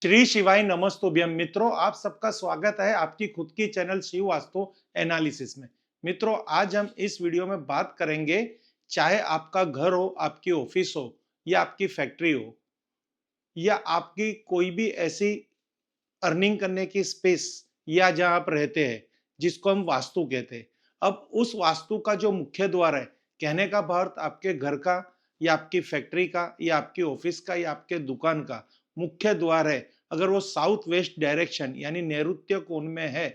श्री शिवाय नमस्तुभ्यम। मित्रों, आप सबका स्वागत है आपकी खुद की चैनल शिव वास्तु एनालिसिस में। मित्रों, आज हम इस वीडियो में बात करेंगे, चाहे आपका घर हो, आपकी ऑफिस हो या आपकी फैक्ट्री हो या आपकी कोई भी ऐसी अर्निंग करने की स्पेस या जहां आप रहते हैं, जिसको हम वास्तु कहते हैं। अब उस वास्तु का जो मुख्य द्वार है, कहने का भाव आपके घर का या आपकी फैक्ट्री का या आपकी ऑफिस का या आपके दुकान का मुख्य द्वार है, अगर वो साउथ वेस्ट डायरेक्शन यानी नैऋत्य कोण में है,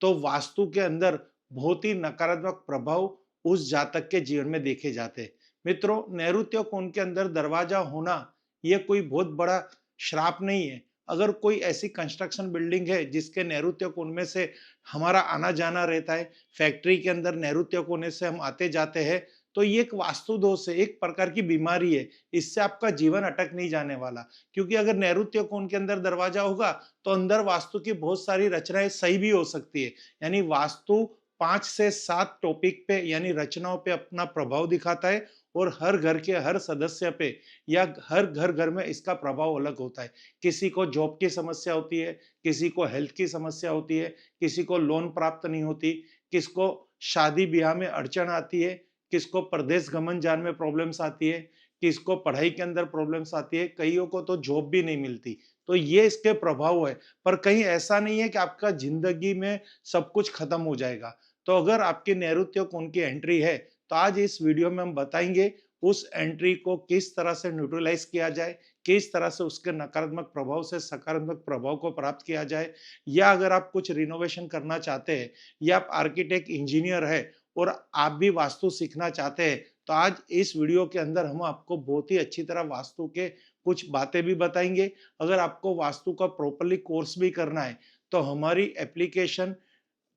तो वास्तु के अंदर बहुत ही नकारात्मक प्रभाव उस जातक के जीवन में देखे जाते हैं। मित्रों, नैऋत्य कोण के अंदर दरवाजा होना यह कोई बहुत बड़ा श्राप नहीं है। अगर कोई ऐसी कंस्ट्रक्शन बिल्डिंग है जिसके नैऋत्य कोण में से हमारा आना जाना रहता है, फैक्ट्री के अंदर नैऋत्य कोने से हम आते जाते हैं, तो ये एक वास्तु दोष है, एक प्रकार की बीमारी है। इससे आपका जीवन अटक नहीं जाने वाला, क्योंकि अगर नैऋत्य कोण के अंदर दरवाजा होगा तो अंदर वास्तु की बहुत सारी रचनाएं सही भी हो सकती है। यानी वास्तु 5 से 7 टॉपिक पे यानी रचनाओं पे अपना प्रभाव दिखाता है और हर घर के हर सदस्य पे या हर घर घर में इसका प्रभाव अलग होता है। किसी को जॉब की समस्या होती है, किसी को हेल्थ की समस्या होती है, किसी को लोन प्राप्त नहीं होती, किसको शादी ब्याह में अड़चन आती है, किसको प्रदेश गमन जान में प्रॉब्लम्स आती है, किसको पढ़ाई के अंदर प्रॉब्लम्स आती है, कईयों को तो जॉब भी नहीं मिलती। तो ये इसके प्रभाव है। पर कहीं ऐसा नहीं है कि आपका जिंदगी में सब कुछ खत्म हो जाएगा। तो अगर आपकी नैऋत्य कोण की एंट्री है, तो आज इस वीडियो में हम बताएंगे उस एंट्री को किस तरह से न्यूट्रलाइज किया जाए, किस तरह से उसके नकारात्मक प्रभाव से सकारात्मक प्रभाव को प्राप्त किया जाए। या अगर आप कुछ रिनोवेशन करना चाहते हैं या आप आर्किटेक्ट इंजीनियर है और आप भी वास्तु सीखना चाहते हैं, तो आज इस वीडियो के अंदर हम आपको बहुत ही अच्छी तरह वास्तु के कुछ बातें भी बताएंगे। अगर आपको वास्तु का प्रॉपरली कोर्स भी करना है, तो हमारी एप्लीकेशन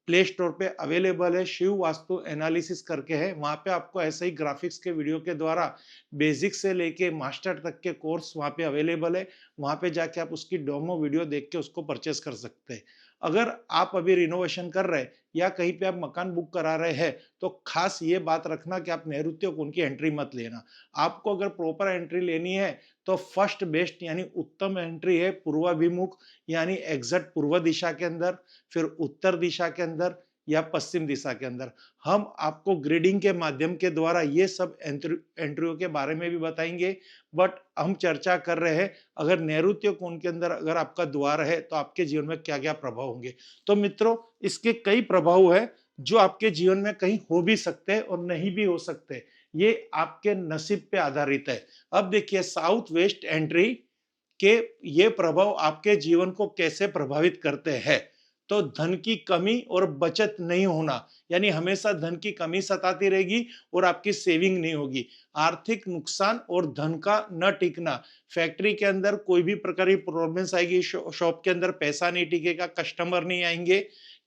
प्ले स्टोर पे अवेलेबल है, शिव वास्तु एनालिसिस करके है। वहां पे आपको ऐसे ही ग्राफिक्स के वीडियो के द्वारा बेसिक से लेके मास्टर तक के कोर्स वहां पे अवेलेबल है। वहां पे जाके आप उसकी डेमो वीडियो देख के उसको परचेस कर सकते हैं। अगर आप अभी रिनोवेशन कर रहे हैं या कहीं पे आप मकान बुक करा रहे हैं, तो खास ये बात रखना कि आप नैऋत्य कोण की एंट्री मत लेना। आपको अगर प्रॉपर एंट्री लेनी है, तो फर्स्ट बेस्ट यानी उत्तम एंट्री है पूर्वाभिमुख, यानी एग्जैक्ट पूर्व दिशा के अंदर, फिर उत्तर दिशा के अंदर या पश्चिम दिशा के अंदर। हम आपको ग्रेडिंग के माध्यम के द्वारा ये सब एंट्रियों के बारे में भी बताएंगे। बट हम चर्चा कर रहे हैं, अगर नैऋत्य कोण के अंदर अगर आपका द्वार है, तो आपके जीवन में क्या क्या प्रभाव होंगे। तो मित्रों, इसके कई प्रभाव है जो आपके जीवन में कहीं हो भी सकते हैं और नहीं भी हो सकते। ये आपके नसीब पे आधारित है। अब देखिए, साउथ वेस्ट एंट्री के ये प्रभाव आपके जीवन को कैसे प्रभावित करते हैं। तो धन की कमी और बचत नहीं होना, यानी हमेशा धन की कमी सताती रहेगी और आपकी सेविंग नहीं होगी। आर्थिक नुकसान और धन का न टिकना, फैक्ट्री के अंदर कोई भी प्रकार की प्रॉब्लम्स आएगी, शॉप के अंदर पैसा नहीं टिकेगा, कस्टमर नहीं आएंगे,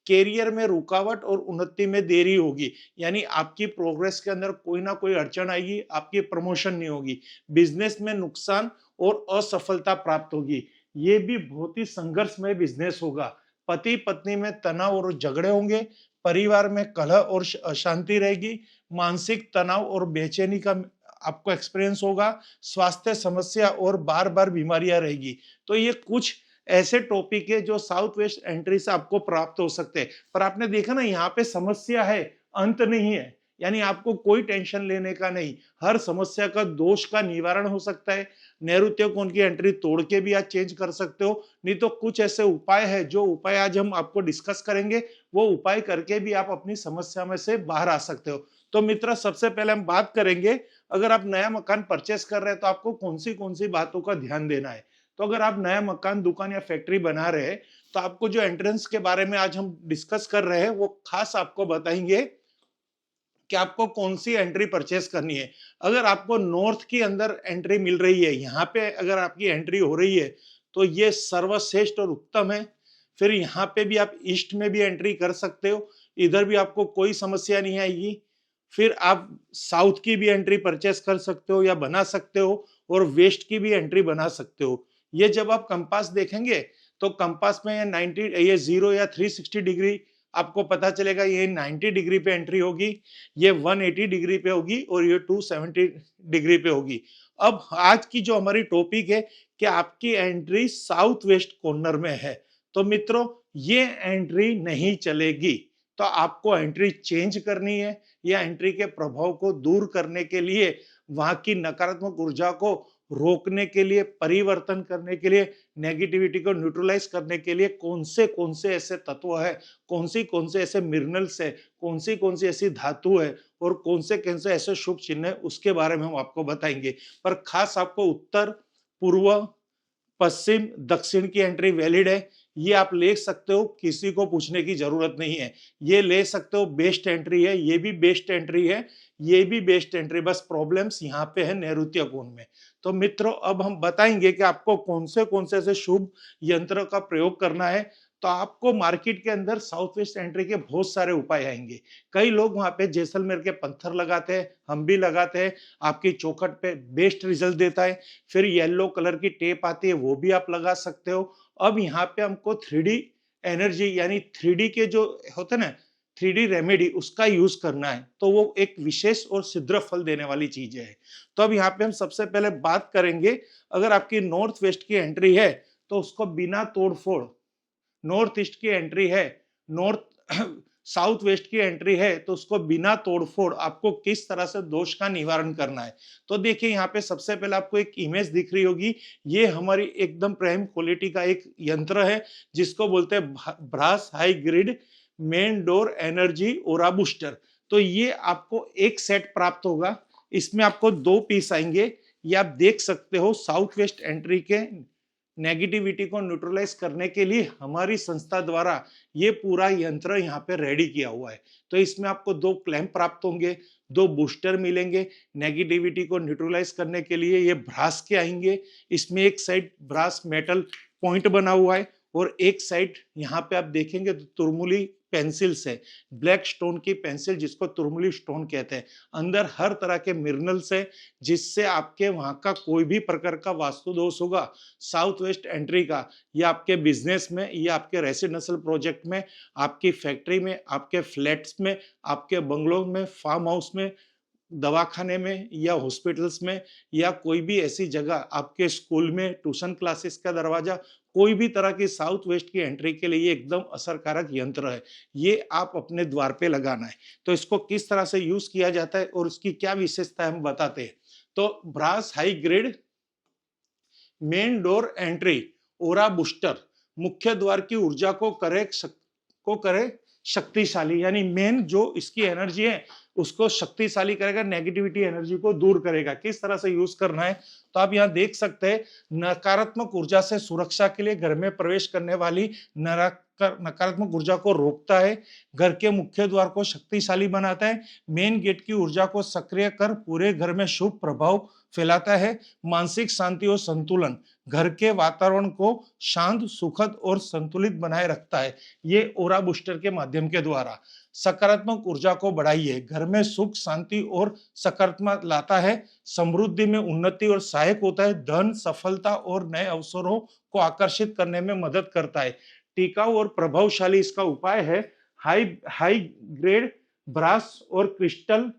कैरियर में रुकावट और उन्नति में देरी होगी, यानी आपकी प्रोग्रेस के अंदर कोई ना कोई अड़चन आएगी, आपकी प्रमोशन नहीं होगी, बिजनेस में नुकसान और असफलता प्राप्त होगी। ये भी बहुत ही संघर्षमय बिजनेस होगा। पति पत्नी में तनाव और झगड़े होंगे, परिवार में कलह और अशांति रहेगी, मानसिक तनाव और बेचैनी का आपको एक्सपीरियंस होगा, स्वास्थ्य समस्या और बार बार बीमारियां रहेगी। तो ये कुछ ऐसे टॉपिक है जो साउथ वेस्ट एंट्री से आपको प्राप्त हो सकते हैं। पर आपने देखा ना, यहाँ पे समस्या है, अंत नहीं है। यानी आपको कोई टेंशन लेने का नहीं, हर समस्या का दोष का निवारण हो सकता है। नैऋत्य कोण की एंट्री तोड़ के भी आज चेंज कर सकते हो, नहीं तो कुछ ऐसे उपाय है जो उपाय आज हम आपको डिस्कस करेंगे, वो उपाय करके भी आप अपनी समस्या में से बाहर आ सकते हो। तो मित्र, सबसे पहले हम बात करेंगे, अगर आप नया मकान परचेस कर रहे हैं तो आपको कौन सी बातों का ध्यान देना है। तो अगर आप नया मकान, दुकान या फैक्ट्री बना रहे हैं, तो आपको जो एंट्रेंस के बारे में आज हम डिस्कस कर रहे हैं, वो खास आपको बताएंगे कि आपको कौन सी एंट्री परचेस करनी है। अगर आपको नॉर्थ की अंदर एंट्री मिल रही है, यहाँ पे अगर आपकी एंट्री हो रही है, तो ये सर्वश्रेष्ठ और उत्तम है। फिर यहाँ पे भी आप ईस्ट में भी एंट्री कर सकते हो, इधर भी आपको कोई समस्या नहीं आएगी। फिर आप साउथ की भी एंट्री परचेस कर सकते हो या बना सकते हो, और वेस्ट की भी एंट्री बना सकते हो। ये जब आप कंपास देखेंगे, तो कंपास में ये 90 ये 0 या 360 डिग्री आपको पता चलेगा। ये 90 डिग्री पे एंट्री होगी, ये 180 डिग्री पे होगी और ये 270 डिग्री पे होगी। अब आज की जो हमारी टॉपिक है कि आपकी एंट्री साउथ वेस्ट कॉर्नर में है, तो मित्रों ये एंट्री नहीं चलेगी। तो आपको एंट्री चेंज करनी है या एंट्री के प्रभाव को दूर करने के लिए, वहां की नकारात्मक ऊर्जा को रोकने के लिए, परिवर्तन करने के लिए, नेगेटिविटी को न्यूट्रलाइज करने के लिए कौन से ऐसे तत्व है, कौन से ऐसे मिनरल्स है, कौन सी ऐसी धातु है और कौन से ऐसे शुभ चिन्ह है, उसके बारे में हम आपको बताएंगे। पर खास आपको उत्तर, पूर्व, पश्चिम, दक्षिण की एंट्री वैलिड है, ये आप ले सकते हो, किसी को पूछने की जरूरत नहीं है। ये ले सकते हो, बेस्ट एंट्री है, ये भी बेस्ट एंट्री है, ये भी बेस्ट एंट्री। बस प्रॉब्लम्स यहाँ पे है नैऋत्य कोण में। तो मित्रों अब हम बताएंगे कि आपको कौन से ऐसे शुभ यंत्र का प्रयोग करना है। तो आपको मार्केट के अंदर साउथ वेस्ट एंट्री के बहुत सारे उपाय आएंगे। कई लोग वहां पे जैसलमेर के पत्थर लगाते हैं, हम भी लगाते हैं, आपकी चौखट पे बेस्ट रिजल्ट देता है। फिर येलो कलर की टेप आती है, वो भी आप लगा सकते हो। अब यहाँ पे हमको 3D एनर्जी यानी 3D के जो होते ना 3D रेमेडी, उसका यूज करना है। तो वो एक विशेष और शीघ्र फल देने वाली चीज है। तो अब यहाँ पे हम सबसे पहले बात करेंगे, अगर आपकी नॉर्थ वेस्ट की एंट्री है तो उसको बिना तोड़फोड़, नॉर्थ ईस्ट की एंट्री है, नॉर्थ साउथ वेस्ट की एंट्री है, तो उसको बिना तोड़फोड़ आपको किस तरह से दोष का निवारण करना है। तो देखिए यहाँ पे सबसे पहले आपको एक इमेज दिख रही होगी, ये हमारी एकदम प्राइम क्वालिटी का एक यंत्र है जिसको बोलते हैं brass high grid main door energy aura booster. तो ये आपको एक सेट प्राप्त होगा, इसमें आपको 2 पीस आएंगे। ये आप देख सकते हो, साउथ वेस्ट एंट्री के नेगेटिविटी को न्यूट्रलाइज करने के लिए हमारी संस्था द्वारा ये पूरा यंत्र यहाँ पे रेडी किया हुआ है। तो इसमें आपको 2 क्लैंप प्राप्त होंगे, 2 बूस्टर मिलेंगे नेगेटिविटी को न्यूट्रलाइज करने के लिए। ये ब्रास के आएंगे, इसमें एक साइड ब्रास मेटल पॉइंट बना हुआ है और एक साइड यहाँ पे आप देखेंगे तो तुरमुली पेंसिल्स है, ब्लैक स्टोन की पेंसिल जिसको तुरमुली स्टोन कहते हैं। अंदर हर तरह के मिनरल्स है जिससे आपके वहां का कोई भी प्रकार का वास्तु दोष होगा साउथ वेस्ट एंट्री का, या आपके बिजनेस में, या आपके रेसिडेंशियल प्रोजेक्ट में, आपकी फैक्ट्री में, आपके फ्लैट्स में, आपके बंगलों में, फार्म हाउस में, दवाखाने में या हॉस्पिटल्स में, या कोई भी ऐसी जगह, आपके स्कूल में, ट्यूशन क्लासेस का दरवाजा, कोई भी तरह की साउथ वेस्ट की एंट्री के लिए ये एकदम असरकारक यंत्र है। ये आप अपने द्वार पे लगाना है। तो इसको किस तरह से यूज किया जाता है और उसकी क्या विशेषता है हम बताते हैं। तो brass high grade main door entry aura booster मुख्य द्वार की ऊर्जा को करे शक्तिशाली, यानी मेन जो इसकी एनर्जी है उसको शक्तिशाली करेगा, नेगेटिविटी एनर्जी को दूर करेगा। किस तरह से यूज करना है, तो आप यहाँ देख सकते हैं, नकारात्मक ऊर्जा से सुरक्षा के लिए घर में प्रवेश करने वाली नकारात्मक ऊर्जा को रोकता है, घर के मुख्य द्वार को शक्तिशाली बनाता है, मेन गेट की ऊर्जा को सक्रिय कर पूरे घर में शुभ प्रभाव फैलाता है, मानसिक शांति और संतुलन, घर के वातावरण को शांत, सुखद और संतुलित बनाए रखता है। ये ओरा बूस्टर के माध्यम के द्वारा सकारात्मक ऊर्जा को बढ़ाइए, घर में सुख, शांति और सकारात्मक लाता है, समृद्धि में उन्नति और सहायक होता है, धन, सफलता और नए अवसरों को आकर्षित करने में मदद करता है। टिकाऊ और प्रभावशाली इसका उपाय है हाई हाई ग्रेड ब्रास और क्रिस्टल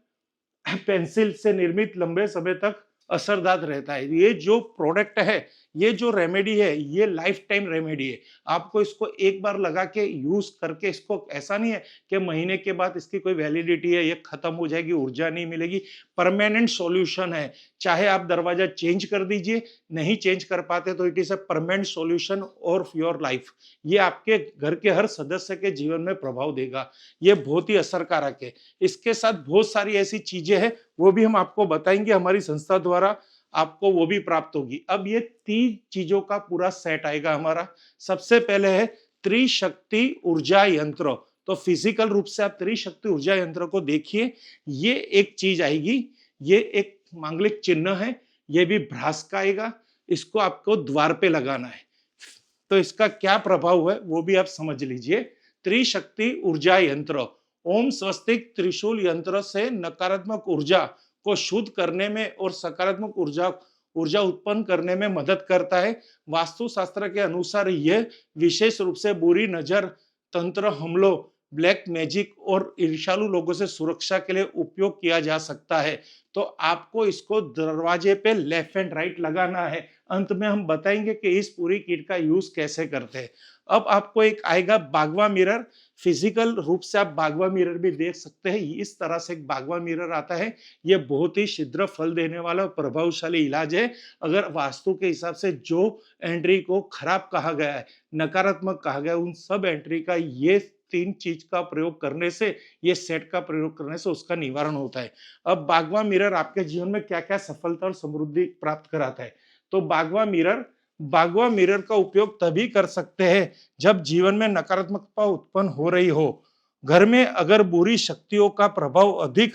पेंसिल से निर्मित लंबे समय तक असरदार रहता है। ये जो प्रोडक्ट है, ये जो रेमेडी है, ये लाइफ टाइम रेमेडी है। आपको इसको एक बार लगा के यूज करके, इसको ऐसा नहीं है कि महीने के बाद इसकी कोई वैलिडिटी है, ये खत्म हो जाएगी, ऊर्जा नहीं मिलेगी। परमानेंट सॉल्यूशन है। चाहे आप दरवाजा चेंज कर दीजिए, नहीं चेंज कर पाते तो it is a permanent solution of your life. ये आपके घर के हर सदस्य के जीवन में प्रभाव देगा। ये बहुत ही असरकारक है। इसके साथ बहुत सारी ऐसी चीजें हैं, वो भी हम आपको बताएंगे, हमारी संस्था द्वारा आपको वो भी प्राप्त होगी। अब ये 3 चीजों का पूरा सेट आएगा हमारा। सबसे पहले है त्रिशक्ति ऊर्जा यंत्र। तो फिजिकल रूप से आप त्रिशक्ति ऊर्जा यंत्र को देखिए, ये एक चीज आएगी, ये एक मांगलिक चिन्ह है, ये भी भ्रास का आएगा। इसको आपको द्वार पे लगाना है। तो इसका क्या प्रभाव है वो भी आप समझ लीजिए। त्रिशक्ति ऊर्जा यंत्र ओम स्वस्तिक त्रिशूल यंत्र से नकारात्मक ऊर्जा को शुद्ध करने में और सकारात्मक ऊर्जा उत्पन्न करने में मदद करता है। वास्तुशास्त्र के अनुसार यह विशेष रूप से बुरी नजर, तंत्र हमलों, ब्लैक मैजिक और ईर्ष्यालु लोगों से सुरक्षा के लिए उपयोग किया जा सकता है। तो आपको इसको दरवाजे पे लेफ्ट एंड राइट लगाना है। अंत में हम बताएंगे कि इस पूरी किट का यूज कैसे करते हैं। अब आपको एक आएगा बागवा मिरर। फिजिकल रूप से आप बागवा मिरर भी देख सकते हैं। इस तरह से एक बागवा मिरर आता है। ये बहुत ही शीघ्र फल देने वाला प्रभावशाली इलाज है। अगर वास्तु के हिसाब से जो एंट्री को खराब कहा गया है, नकारात्मक कहा गया है, उन सब एंट्री का ये 3 चीज का प्रयोग करने से, ये सेट का प्रयोग करने से उसका निवारण होता है। अब बागवा मिरर आपके जीवन में क्या क्या सफलता और समृद्धि प्राप्त कराता है। तो बागवा मिरर का उपयोग तभी कर सकते हैं जब जीवन में नकारात्मकता उत्पन्न हो रही हो। घर में अगर बुरी शक्तियों का प्रभाव अधिक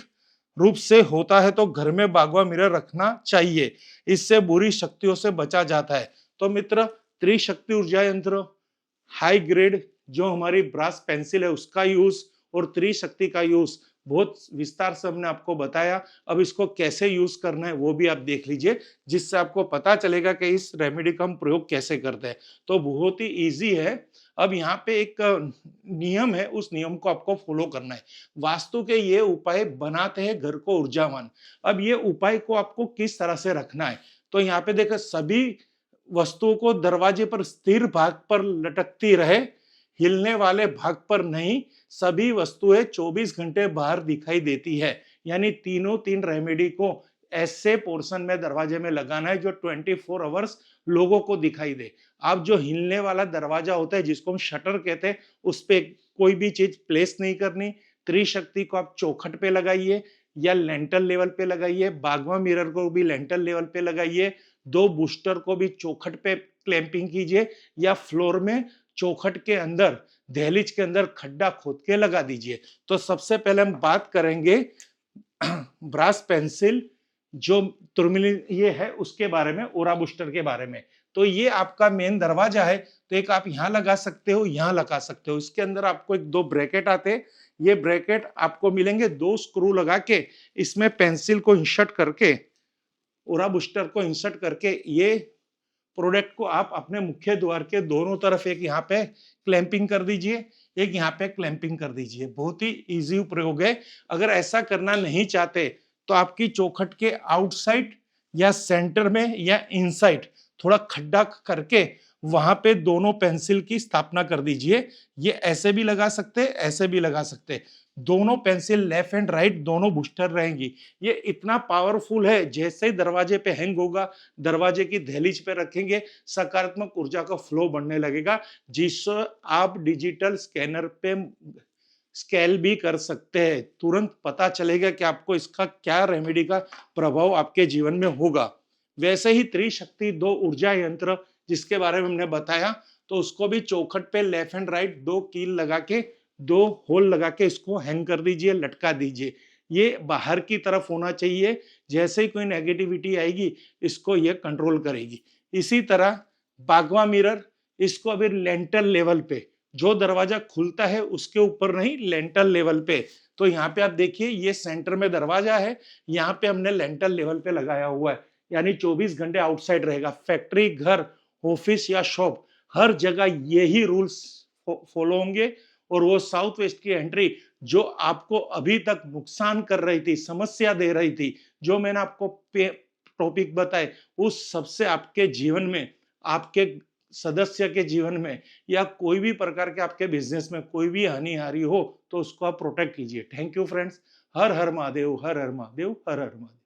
रूप से होता है तो घर में बागवा मिरर रखना चाहिए। इससे बुरी शक्तियों से बचा जाता है। तो मित्र, त्रिशक्ति ऊर्जा यंत्र, हाई ग्रेड जो हमारी ब्रास पेंसिल है उसका यूज और त्रिशक्ति का यूज बहुत विस्तार से हमने आपको बताया। अब इसको कैसे यूज करना है वो भी आप देख लीजिए, जिससे आपको पता चलेगा कि इस रेमेडी का हम प्रयोग कैसे करते हैं। तो बहुत ही इजी है। अब यहाँ पे एक नियम है, उस नियम को आपको फॉलो करना है। वास्तु के ये उपाय बनाते हैं घर को ऊर्जावान। अब ये उपाय को आपको किस तरह से रखना है, तो यहाँ पे देखो, सभी वस्तुओं को दरवाजे पर स्थिर भाग पर लटकती रहे, हिलने वाले भाग पर नहीं। सभी वस्तुएं 24 घंटे बाहर दिखाई देती है। यानी तीनों तीन रेमेडी को ऐसे पोर्शन में दरवाजे में लगाना है जो 24 आवर्स लोगों को दिखाई दे। आप जो हिलने वाला दरवाजा होता है जिसको हम शटर कहते हैं, उस पे कोई भी चीज प्लेस नहीं करनी। त्रिशक्ति को आप चौखट पे लगाइए या लेंटल लेवल पे लगाइए। बागवा मिरर को भी लेंटल लेवल पे लगाइए। 2 बूस्टर को भी चौखट पे क्लैंपिंग कीजिए या फ्लोर में चौखट के अंदर, दहलीज के अंदर खड्डा खोद के लगा दीजिए। तो सबसे पहले हम बात करेंगे ब्रास पेंसिल जो तुर्मिलिन ये है उसके बारे में, ओरा बूस्टर के बारे में। तो ये आपका मेन दरवाजा है, तो एक आप यहाँ लगा सकते हो, यहाँ लगा सकते हो। इसके अंदर आपको एक 2 ब्रैकेट आते हैं। ये ब्रैकेट आपको मिलेंगे 2 स्क्रू लगा के, इसमें पेंसिल को इंसर्ट करके, ओरा बूस्टर को इंसर्ट करके, ये प्रोडक्ट को आप अपने मुख्य द्वार के दोनों तरफ, एक यहाँ पे क्लैंपिंग कर दीजिए, एक यहाँ पे क्लैंपिंग कर दीजिए। बहुत ही इजी प्रयोग है। अगर ऐसा करना नहीं चाहते तो आपकी चौखट के आउटसाइड या सेंटर में या इनसाइड थोड़ा खड्डा करके वहां पे दोनों पेंसिल की स्थापना कर दीजिए। ये ऐसे भी लगा सकते, ऐसे भी लगा सकते। दोनों पेंसिल लेफ्ट एंड राइट दोनों बूस्टर रहेंगी। ये इतना पावरफुल है, जैसे ही दरवाजे पे हैंग होगा, दरवाजे की दहलीज पे रखेंगे, सकारात्मक ऊर्जा का फ्लो बढ़ने लगेगा, जिससे आप डिजिटल स्कैनर पे स्केल भी कर सकते हैं। तुरंत पता चलेगा कि आपको इसका क्या रेमेडी का प्रभाव आपके जीवन में होगा। वैसे ही त्रिशक्ति 2 ऊर्जा यंत्र जिसके बारे में हमने बताया, तो उसको भी चौखट पे लेफ्ट एंड राइट 2 कील लगा के, 2 होल लगा के इसको हैंग कर दीजिए, लटका दीजिए। ये बाहर की तरफ होना चाहिए। जैसे ही कोई नेगेटिविटी आएगी इसको ये कंट्रोल करेगी। इसी तरह बागवा मिरर, इसको अभी लेंटल लेवल पे, जो दरवाजा खुलता है उसके ऊपर नहीं, लेंटल लेवल पे। तो यहाँ पे आप देखिए, ये सेंटर में दरवाजा है, यहाँ पे हमने लेंटल लेवल पे लगाया हुआ है। यानी 24 घंटे आउटसाइड रहेगा। फैक्ट्री, घर, ऑफिस या शॉप, हर जगह यही रूल्स फॉलो होंगे। और वो साउथ वेस्ट की एंट्री जो आपको अभी तक नुकसान कर रही थी, समस्या दे रही थी, जो मैंने आपको टॉपिक बताए, उस सबसे आपके जीवन में, आपके सदस्य के जीवन में या कोई भी प्रकार के आपके बिजनेस में कोई भी हानि आ रही हो तो उसको आप प्रोटेक्ट कीजिए। Thank you friends. Her her Mahadev, her her Mahadev, her her Mahadev.